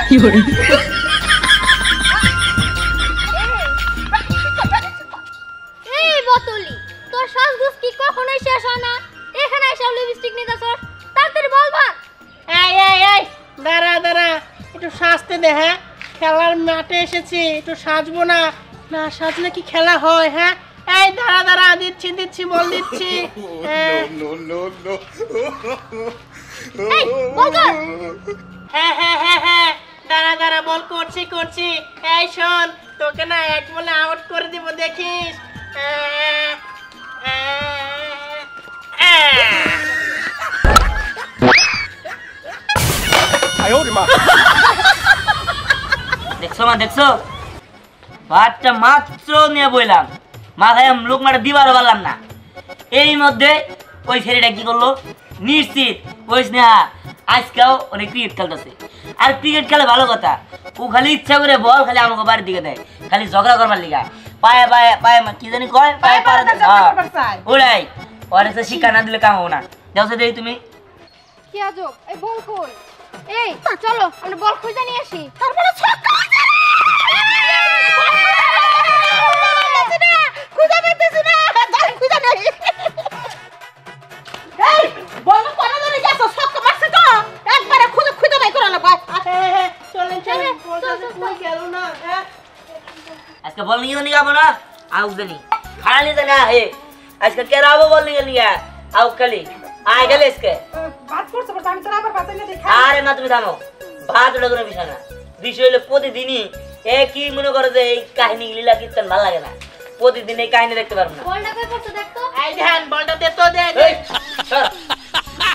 এই বোতলি তোর সাজগোজ কি কখনোই শেষ হয় না এখানে এসে লিপস্টিক নিতেছস তাড়াতাড়ি বল ভাগ এই দাঁড়া দাঁড়া একটু সাজতে দে হ্যাঁ খেলার মাঠে এসেছি একটু সাজবো না না সাজলে কি খেলা হয় হ্যাঁ এই দাঁড়া দাঁড়া দিচ্ছি বল দিচ্ছি এই বল কর হ্যাঁ দাঁড়া দাঁড়া বল করছি এই শোন তোকে না এক বলে আউট করে দিব দেখিস দেখছো ভাতটা মাত্র নিয়ে বইলাম মাথায় লোক মারা দিবারও পারলাম না এই মধ্যে ওই ছেলেটা কি করলো নিশ্চিত ওই স্নেহা আজকেও অনেক ক্রিকেট খেলতেছে আর ক্রিকেট খেলে ভালো কথা ও খালি ইচ্ছা করে বল খালি আমাকে বাড়ির দিকে দেয় খালি ঝগড়া করবার লিগা পায়ে কি জানি কয় পায়ে ওরাই ওরে তো শিক্ষা না দিলে কাম হবো না দেখো দেখি তুমি কি আজব এই বল কই এই চলো আমরা বল খুঁজে নিয়ে আসি তারপরে ছক্কা খুঁজে পেতেছি না জানি খুঁজে নেই এই বল কোন ধরে গেছো ছক্কা মারছে তো একবারে খুঁজে বাই করে লাগবে চলেন বলটা কই গেল না আজকে বল নিয়ে যাবো না আউক জানি খালি জানা হে আজকে কেরাবো বল নিয়ে আউক খালি আয় গেলে इसके বাত করছ আমি তো আবার বাতাই না দেখা আরে মা তুমি থামো ভাত ওটা কোনো বিষয় না বিষয় হলো প্রতিদিনই কি মনে করো যে এই কাহিনী লীলা কীর্তন ভালো লাগে না প্রতিদিন এই কাহিনী দেখতে পারবো না বলটা কই পড়ছে দেখ তো এই ধ্যান বলটা দে তো দে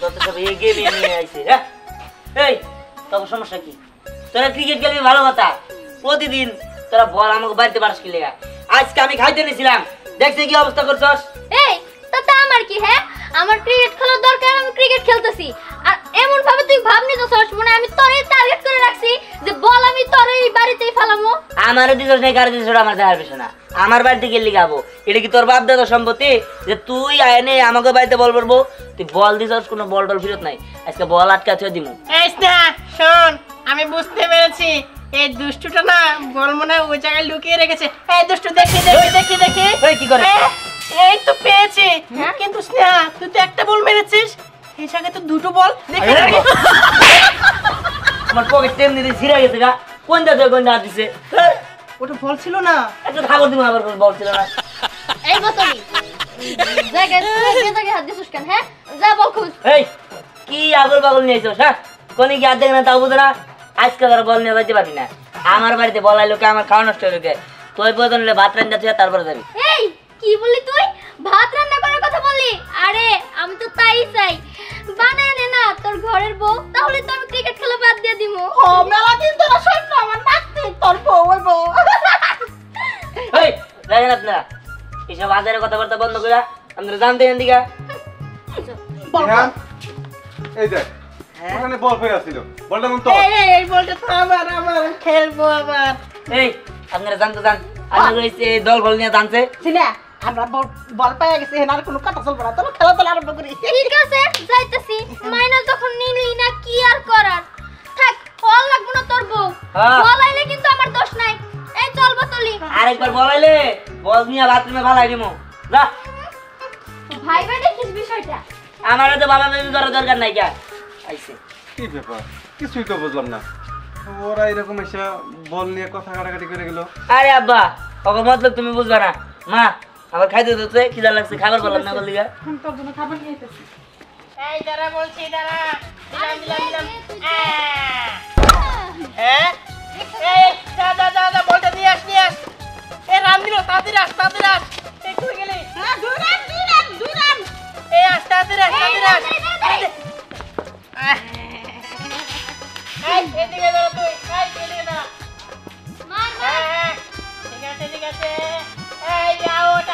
তো সব এই গেমে নিয়ে আইছে এই তোর সমস্যা কি তোরা ক্রিকেট খেলবি ভালো কথা প্রতিদিন তোরা বল আমাকে বাড়িতে পারস কি লেগা আজকে আমি খাইতে নিয়েছিলাম দেখছি কি অবস্থা করছস এই তাতে আমার কি হ্যাঁ আমার ক্রিকেট খেলার দরকার আমি ক্রিকেট খেলতেছি আর এমন ভাবে তুই ভাব নিতেছস মনে আমি তোরে টার্গেট করে রাখছি যে বল আমি তোরে বাড়িতেই ফেলামু আমারে দিছস না কার দিছস আমার দেখার বিষয় না আমার বাড়িতে গেলি গাবো এটা কি তোর বাপ দাদা সম্পত্তি যে তুই আয়নে আমাকে বাড়িতে বল করবো তুই বল দিছস কোনো বল টল ফিরত নাই আজকে বল আটকা থুয়ে দিমু এই না শোন আমি বুঝতে পেরেছি এই দুষ্টুটা না বল মনে ওই জায়গায় লুকিয়ে রেখেছে এই দুষ্টু দেখি এই কি করে এই তো পেয়েছি কিন্তু স্নেহা তুই তো একটা বল মেরেছিস এই জায়গায় তো দুটো বল দেখি আমার পকেট টেম নিতে ছিঁড়ে গেছে গা কোন দাদা দিছে ওটা বল ছিল না একটু খাবার দিমু আবার বল ছিল না এই বোতলি জায়গায় হাত দিছস কেন হ্যাঁ যা বল খুঁজ এই কি আগল পাগল নিয়ে আইছস হ্যাঁ কোনি কি আদেক না তাও বুঝ না আজকে তোর বল নিয়ে যাইতে পারবি না আমার বাড়িতে বল আইলো কি আমার খাওয়া নষ্ট হয়ে গেছে তুই প্রয়োজন হলে ভাত রান্না তুই তারপরে যাবি এই কি বললি তুই ভাত রান্না করার কথা বললি আরে আমি তো তাই চাই বানায় নে না তোর ঘরের বউ তাহলে তো আমি ক্রিকেট খেলা বাদ দিয়ে দিমু ও মেলা দিন তোরা স্বপ্ন আমার নাচতে তোর বউ ওই বউ এই দেখেন আপনারা এইসব বাজারের কথাবার্তা বন্ধ করে আপনারা জানতে এন দিকা এই দেখ ওখানে বল ফেরা ছিল বলটা মন তো এই বলটা তো আবার খেলবো আবার এই আপনারা জানতে জান আপনারা এই দল বল নিয়ে জানছে সিনা আমরা বল পাইয়া গেছে আর কোনো কথা চলবে না চলো খেলা তো আরম্ভ করি ঠিক আছে যাইতেছি মাইনা যখন নিলি না কি আর করার থাক বল লাগবো না তোর বউ বল আইলে কিন্তু আমার দোষ নাই এই চল বোতলি আরেকবার বলাইলে বল নিয়ে বাথরুমে ফালাই দিমু যা ভাই ভাই দেখিস বিষয়টা আমারে তো বাবা মেয়ে করার দরকার নাই কে আইছে কি ব্যাপার কিছুই তো বুঝলাম না ওরা এরকম এসে বল নিয়ে কথা কাটাকাটি করে গেল আরে আব্বা ওকে মতলব তুমি বুঝবা না মা আবার খাইতে দিতে খিদা লাগছে খাবার বললাম না বললি তোর জন্য খাবার নিয়ে এসেছি এই দাঁড়া বলছি দাঁড়া দিলাম হ্যাঁ এই দাদা বলটা নিয়ে আস এই রাম দিল তাড়াতাড়ি আস এই কই গেলি হ্যাঁ দুই রান এই আস তাড়াতাড়ি আস এই এদিকে দাঁড়া তুই এদিকে দাঁড়া মার হ্যাঁ ঠিক আছে এই আউট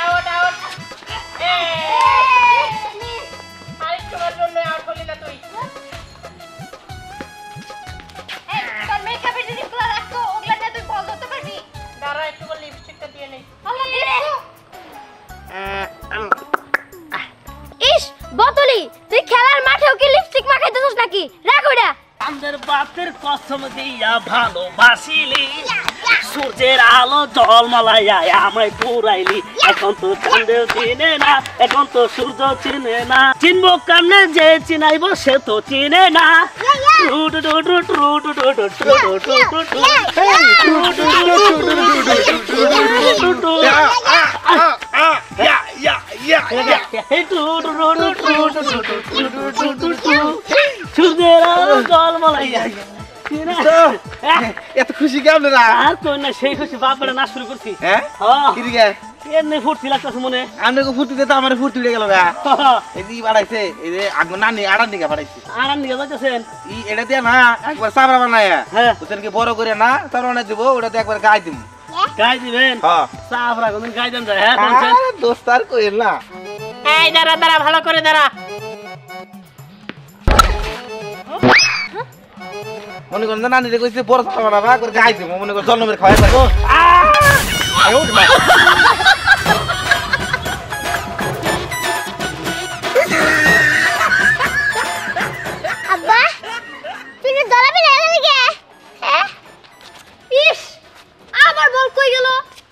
আরেকটু জন্য আউট হলি না তুই এই তোর মেকআপের জিনিসগুলো রাখো ওগুলা নিয়ে তুই বল ধরতে পারবি দাঁড়া একটু লিপস্টিকটা দিয়ে নেই আল্লাহ ইস বোতলি তুই খেলার মাঠেও কি লিপস্টিক মাখাইতেছস নাকি রাখ ওটা চাঁদের বাতের কসম দিয়া ভালোবাসিলি সূর্যের আলো জলমালাইয়া আমায় পুরাইলি এখন তো চাঁদেও চিনে না এখন তো সূর্য চিনে না চিনবো কেমনে যে চিনাইব সে তো চিনে না সূর্যের আলো জলমালাইয়া এত খুশি কেমন রা আর কই না সেই খুশি বাপরে না শুরু করছি হ্যাঁ হ্যাঁ কি রে এমনি ফুর্তি লাগতেছে মনে আমনে ফুর্তিতে তো আমার ফুর্তি উড়ে গেল গা এই দি বাড়াইছে এই যে আগ নানি আড়ান দিকে বাড়াইছে আরাম নিয়ে যাইতেছেন ই এটা দিয়া না একবার সাবরা বানায় হ্যাঁ ওদেরকে বড় করে না সাবরা দিব ওটাতে একবার গাই দিম গাই দিবেন হ্যাঁ সাফরা কোন গাই দেন যায় হ্যাঁ বলছেন দোস্তার কইল না এই দাঁড়া দাঁড়া ভালো করে দাঁড়া। মনে করেন যে নানি রে কইছে বড় সাবরা বানাবা করে গাই দিম মনে কর জন্মের খাওয়াই পারবো আয়ো মা আব্বা তুমি দলাবি না এদিকে হ্যাঁ ইস আমার বল কই গেল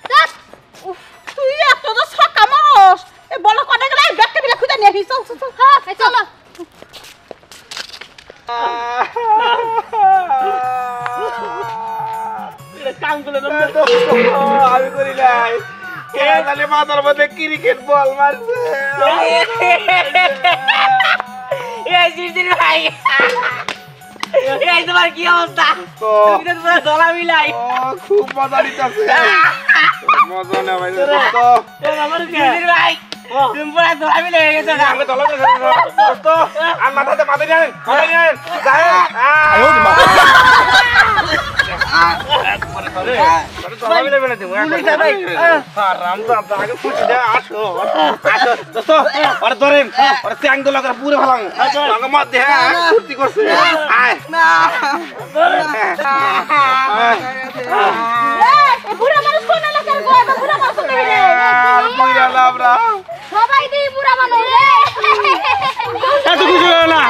দেখ তুই এত তো ছক্কা মারস এই বল কটা গেল ব্যাগটা বিলা খুঁজে নিয়ে চল চল চল। হ্যাঁ চলো কাম করে আমি করি নাই কে জানে মাথার মধ্যে ক্রিকেট বল মারছে এই জিজির ভাই এই তোমার কি অবস্থা তো তুমি তো পুরো দলা মিলাই খুব মজা নিতেছে মজা না ভাই তো আমার জিজির ভাই তুমি পুরো দলা মিলাই হয়ে গেছো না আমি দলা তো আর মাথাতে মাথা নেন যায় আয়ো মা পুরো ভালো মত দে ফুর্তি করছে এই বুড়া মানুষ কোন এলাকার গো এত বুড়া মানুষ তুমি রে সবাই দিই পুরা মানুষ এত খুশি হলো না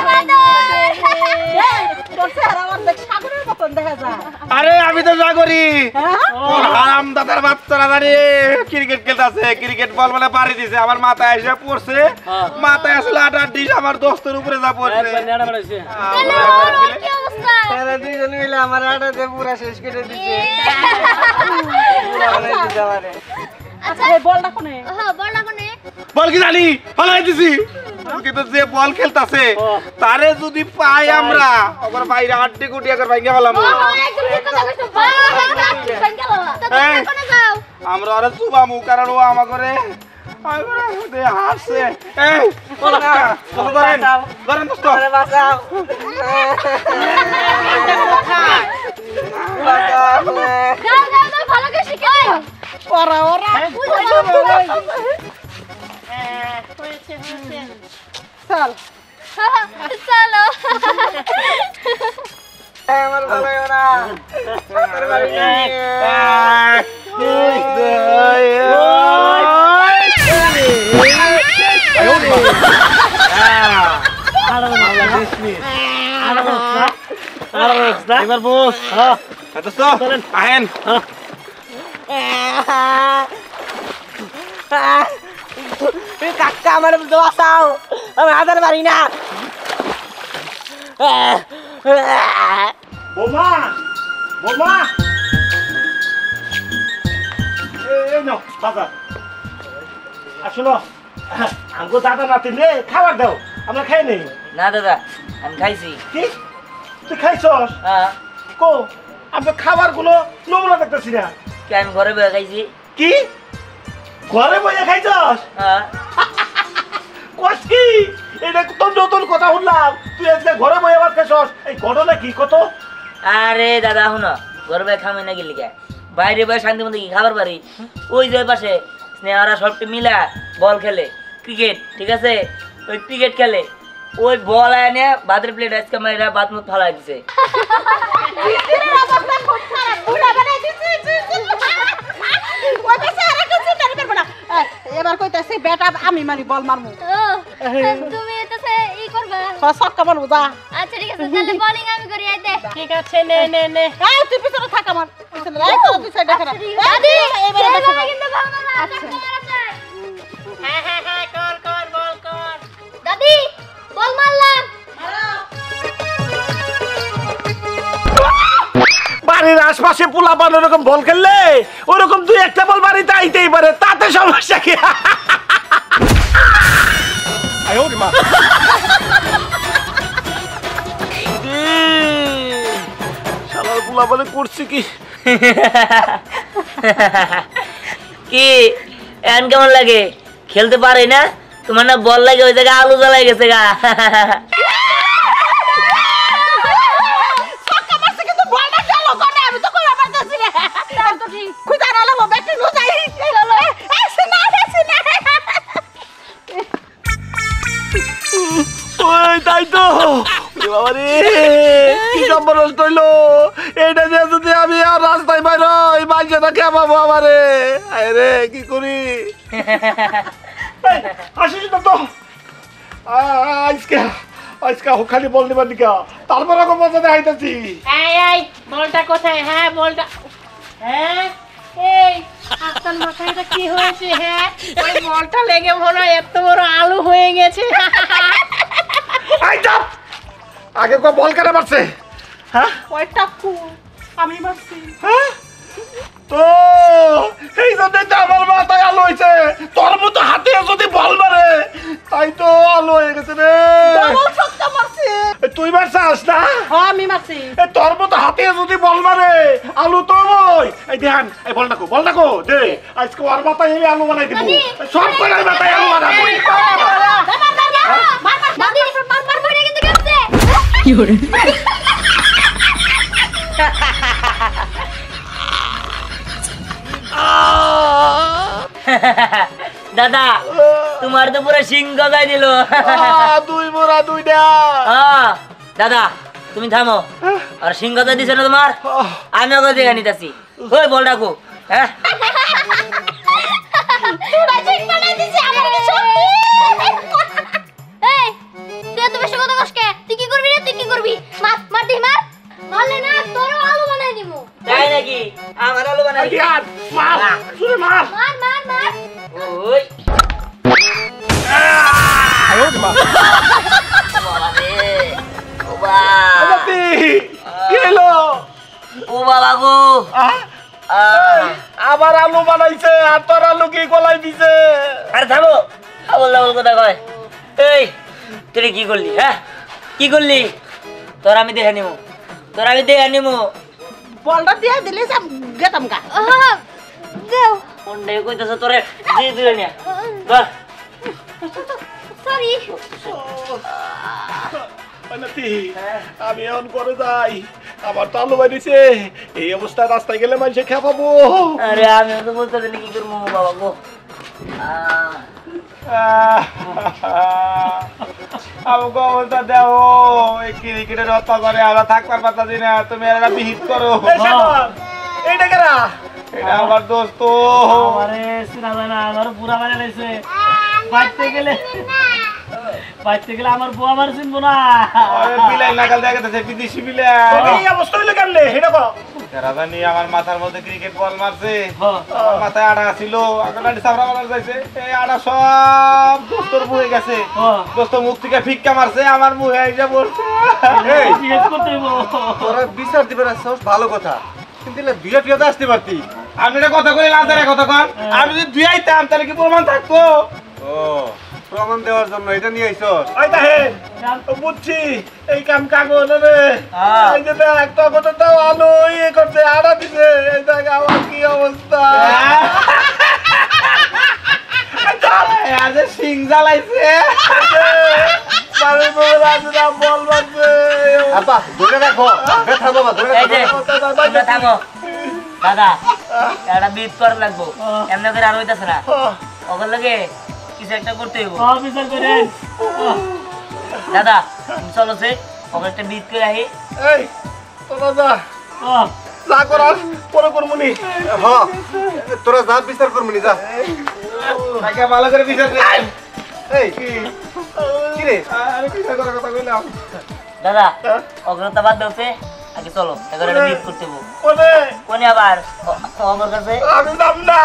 তোর চেহারা আমার দেখ সাগরের মতন দেখা যায়। আরে আমি তো যা করি হ্যাঁ হারাম দাদার বাচ্চারা দাঁড়ি ক্রিকেট খেলতেছে ক্রিকেট বল মানে পাড়ি দিছে আমার মাথায় এসে পড়ছে মাথায় আসলে আটার ডিশ আমার দোস্তের উপরে যা পড়ছে একবার নেড়া বেড়াইছে কি অবস্থা দুইজন মিলে আমার আটাতে পুরো শেষ করে দিছে আচ্ছা এই বলটা কোনে হ্যাঁ বড় কোনে বল কি জানি ফলাই দিছি কিন্তু যে বল খেলতাছে তারে যদি পাই আমরা ওর বাইরে আড্ডি গুটি একবার ভাঙে ফেলাম একদম ঠিক কথা কইছো বাবা গেল তো তুমি কোনে যাও আমরা আরে চুবামু কারণ ও আমাকে হাসছে এই ধরেন ধরেন দোস্ত যাও ভালো করে শিখে দিও ওরা ওরা চল চলো আমার ভালো না এবার বস দোস্ত আহেন কাকা আমার দোয়াও আমি আদার পারি না বোমা বোমা এই নাও বাজার আসলো আমগো দাদা নাতি নে খাবার দাও আমরা খাই নেই না দাদা আমি খাইছি কি তুই খাইছস হ্যাঁ কো আমরা খাবার গুলো নমুনা দেখতেছি না কি আমি ঘরে বসে খাইছি কি ঘরে বসে খাইছস হ্যাঁ কস কি এটা তো নতুন কথা শুনলাম তুই আজকে ঘরে বসে আবার খাইছস এই ঘটনা কি কত আরে দাদা শুনো ঘরে বসে খামে না গেলি কে বাইরে বসে শান্তি মতো কি খাবার পারি ওই যে ওই পাশে স্নেহারা সবটি মিলা বল খেলে ক্রিকেট ঠিক আছে ওই ক্রিকেট খেলে ওই বল এনে ভাতের প্লেট আজকে মাইরা ভাত মুখ ফালাই দিছে এবার কইতাছি বেটা আমি মারি বল মারমু তুমি এটা ই করবা ছক্কা মারবো যা। আচ্ছা ঠিক আছে তাহলে বোলিং আমি করি আইতে ঠিক আছে নে নে নে এই তুই পিছনে থাক আমার পিছনে এই তো দুই সাইডে খারাপ দাদি এইবারে দেখো কিন্তু ভালো মারবা আচ্ছা হ্যাঁ হ্যাঁ হ্যাঁ কর বল কর দাদি বল মারলাম বাড়ির আশপাশে পোলাপান ওরকম বল খেললে ওরকম দুই একটা বল বাড়িতে আইতেই পারে, তাতে সমস্যা কি? শালার পোলাপানে করছি কি? কি এখন কেমন লাগে? খেলতে পারে না? তোমার না বল লাগে ওই জায়গায় আলু জ্বালাই গেছে গা। ছক্কা মারছে কিন্তু বলটা গেল কোনে আমি তো কই পারতাছি না তার তো ঠিক খুদা না লাগো ব্যাটি নো যাই চলো আসনা ওই তাই তো বাবা রে, কি নম্বর হইলো এইটা যে যদি আমি আর রাস্তায় বাইরই মাঝে না খেপাবো আমারে। আরে কি করি? আসিস না তো আজকে আজকে খালি বল নিবার দিকা, তারপর রকম মজা দেখাইতেছি। এই বলটা কোথায়? হ্যাঁ বলটা হ্যাঁ এই আপনার মাথায় এটা কি হয়েছে? হ্যাঁ ওই বলটা লেগে মনে হয় এত বড় আলু হয়ে গেছে। আই যাপ, আগে কো বল কাটা মারছে? হ্যাঁ ওইটা আমি মারছি। হ্যাঁ তো এই জন্য তো আমার মাথায় আলো হয়েছে। তোর মতো হাতে যদি বল মারে তাই তো আলো হয়ে গেছে রে। ডাবল ছক্কা মারছি। তুই মারছাস না? হ্যাঁ আমি মারছি। তোর মতো হাতে যদি বল মারে আলু তো ওই এই ধ্যান এই বলটা কো দে, আজকে ওর মাথায় আমি আলু বানাই দিব, সব কলার মাথায় আলু বানাবো। দাদি মার পড়ে কিন্তু গেছে কি করে? দাদা তোমার তো পুরো সিং গজাই দিল। দুই মোরা দুইটা। দাদা তুমি থামো, আর সিং গজাই দিছে না তোমার? আমি ওকে দেখে নিতেছি। ওই বল ডাকো। হ্যাঁ তোরা ঠিক বানাই দিছিস আমার কি সত্যি এই তুই এত বেশি কথা কস কে? তুই কি করবি রে? তুই কি করবি? মার দি মার মারলে না তোরও আলু বানাই দিমু। তাই নাকি? আমার আলু বানাই দিবি? মার শুনে মার। মার ওই বাবা রে, ও বাবা, কি হলো? ও বাবা গো, আবার আলু বানাইছে আর তোর আলু কি গলাই দিছে? আরে থামো, আবল দাবল কথা কয়। এই তুই কি করলি? হ্যাঁ কি করলি? তোর আমি দেখে নিবো, বলটা দিয়ে দিলে সব গেতাম গা। দেও কোনটা কইতেছ তোরে দিয়ে দিলে না? বল সরি আমি এখন করে যাই, আমার তো আলু বানিয়েছে, এই অবস্থায় রাস্তায় গেলে মানুষে খেপাবো। আরে আমি তো বলতে দিলি কি করবো বাবা গো। আমাকে অবস্থা দেও, এই ক্রিকেটের হত্যা করে আমরা থাকতে পারতাছি না, তুমি একটা বিহিত করো। এইটা কেনা? এটা আমার দোস্ত। আমারে চিনা যায় না, আমার বুড়া বানিয়ে লাইছে। বাইতে গেলে আমার বউ আমার চিনবো না। বিলাই নাগাল দেখা গেছে বিদেশি বিলাই। এই অবস্থা হইলো কেমনে সেটা কও। রাজানি আমার মাথার মধ্যে ক্রিকেট বল মারছে, আমার মাথায় আড়া ছিল, আগালাটি সাবরা মারা যাইছে, এই আড়া সব দোস্তর মুহে গেছে, দোস্ত মুখ থেকে ফিক্কা মারছে, আমার মুহে এসে পড়ছে। এই জিজ্ঞেস করতে হইবো। তোরা বিচার দিবে না ভালো কথা, কিন্তু দুইটা টিয়াতে আসতে পারতি। আমি এটা কথা কই লাজারে কথা কন, আমি যদি দুই আইতাম তাহলে কি প্রমাণ থাকতো? ও প্রমাণ দেওয়ার জন্য এটা নিয়ে আইছস? আই তাহেন বুঝছি এই কাম কাগজ রে। এই যে দেখ তখন তো আলো ইয়ে করছে, আড়া দিছে, এই দেখ আমার কি অবস্থা। আজ সিং জ্বালাইছে, বাড়ির বউ রাজরা বল মারছে। আপা ধরে রাখো, ব্যথা বাবা ধরে এই যে তোমরা থামো। দাদা একটা বিট করা লাগবো, এমনি করে আর হইতাছে না। ওখান থেকে কিছু একটা করতে হইব। বিচার করেন। দাদা চলো সে ওখানে একটা বিট করে আহি। এই তোরা যা, যা করার পরে করমুনি। হ্যাঁ তোরা যা বিচার করবি যা। তাকে ভালো করে বিচার করে। এই কি রে আরে কি করার কথা কইলাম দাদা অগ্রতা বাদ দাওতে আগে চলো এবারে মিট করতে হবো কোনে কোনে আবার আমার কাছে আমি নাম না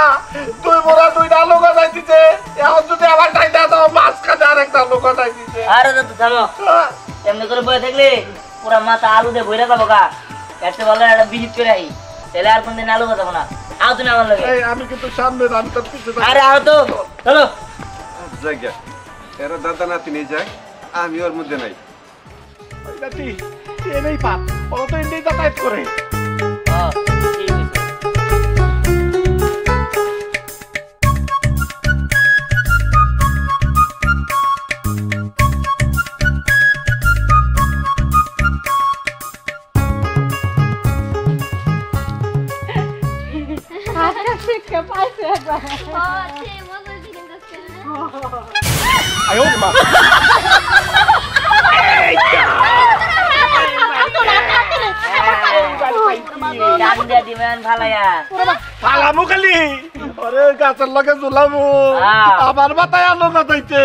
তুই মোরা দুইটা লোক যাইতিছে এখন যদি আমার যাইতা তো মাছ কাটে আরেকটা লোক যাইতিছে আরে দাদা থামো এমনি করে বসে থাকলে পুরা মাথা আলু দিয়ে ভরে যাবো গা একটা বললেন একটা বিজিট করে আই তাহলে আর কোনদিন আলু খাবো না আও তুমি আমার লাগে এই আমি কিন্তু সামনে আমি তোর পিছনে আরে আও তো চলো জায়গা এরা দাদা নাতি নিয়ে যায় আমি ওর মধ্যে নাই ওই নাতি এনেই পাত ও তো এমনি যাতায়াত করে ঠিক আছে আজকে শিক্ষা পাইছে একবার ও সে মজা দিন যাচ্ছে আয়ো মা ডান দিয়া দিবেন ভালাইয়া পালামু খালি ওরে গাছের লগে ঝুলামু আমার মাথায় আলো গাতাইছে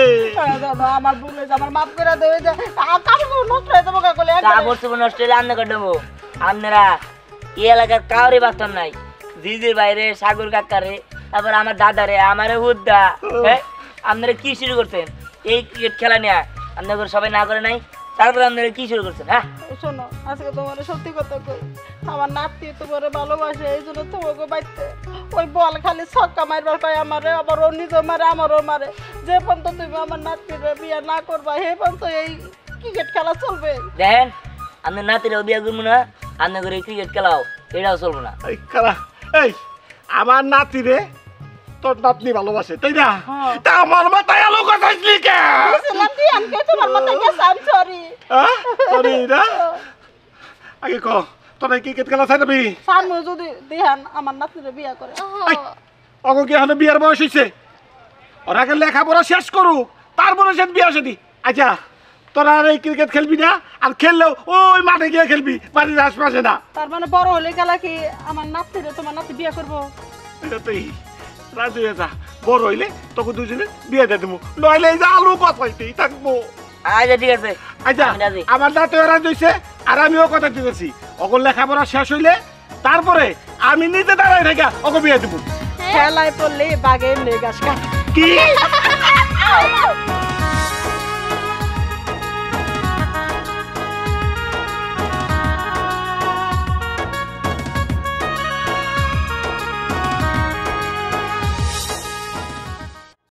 দাদা আমার ভুল হয়েছে আমার মাফ করে দেবে যে কাপড় নষ্ট হয়ে যাবো কাকলে কাপড় চোপড় নষ্ট হলে রান্না করে দেবো আপনারা এই এলাকার কাউরে বাঁচতাম নাই জিজির বাইরে সাগর কাকারে তারপর আমার দাদারে আমারে হুদ্দা আপনারা কি শুরু করছেন এই ক্রিকেট খেলা নিয়ে আপনাদের সবাই না করে নাই তারপরে আপনারা কি শুরু করছেন হ্যাঁ শোনো আজকে তোমার সত্যি কথা কই আমার নাতি তোমার ভালোবাসে এই জন্য তোমাকে বাইতে ওই বল খালি ছক্কা মারবার কয় আমারে আবার ও নিজে মারে আমারও মারে যে পর্যন্ত তুমি আমার নাতির বিয়ে না করবা হে পর্যন্ত এই ক্রিকেট খেলা চলবে দেখেন আপনার নাতিরাও বিয়া করবো না আপনার করে ক্রিকেট খেলাও এটাও চলবো না এই খালা এই আমার নাতি রে তোর নাতনি ভালোবাসে তাই না তা আমার মাথায় আলো গাতাইছলি কে বুঝলাম কি আমি তোমার মাথায় গেছে আমি সরি সরি না আগে ক তোর ক্রিকেট খেলা চাইবি সামনে যদি দিহান আমার নাতির বিয়ে করে অগো কি এখন বিয়ার বয়স হয়েছে ওর আগে লেখাপড়া শেষ করুক তারপরে সে বিয়ে আসেনি আচ্ছা তোরা আর এই ক্রিকেট খেলবি না আর খেললেও ওই মাঠে গিয়ে খেলবি বাড়ির আশপাশে না তার মানে বড় হলে গেলা কি আমার নাতিরে তোমার নাতি বিয়ে করবো এটা তুই রাজু যা বড় হইলে তোকে দুজনে বিয়ে দিয়ে দেবো নইলে এই যে আলু কথাইতেই থাকবো আচ্ছা ঠিক আছে আচ্ছা আমি রাজি। আমার দাঁতে রাজ হয়েছে আর আমিও কথা দিতেছি অগর লেখাপড়া শেষ হইলে তারপরে আমি নিজে দাঁড়াই থাকা ওকে বিয়ে দেবো খেলায় পড়লে বাঘে এমনি গাছ কাটে কি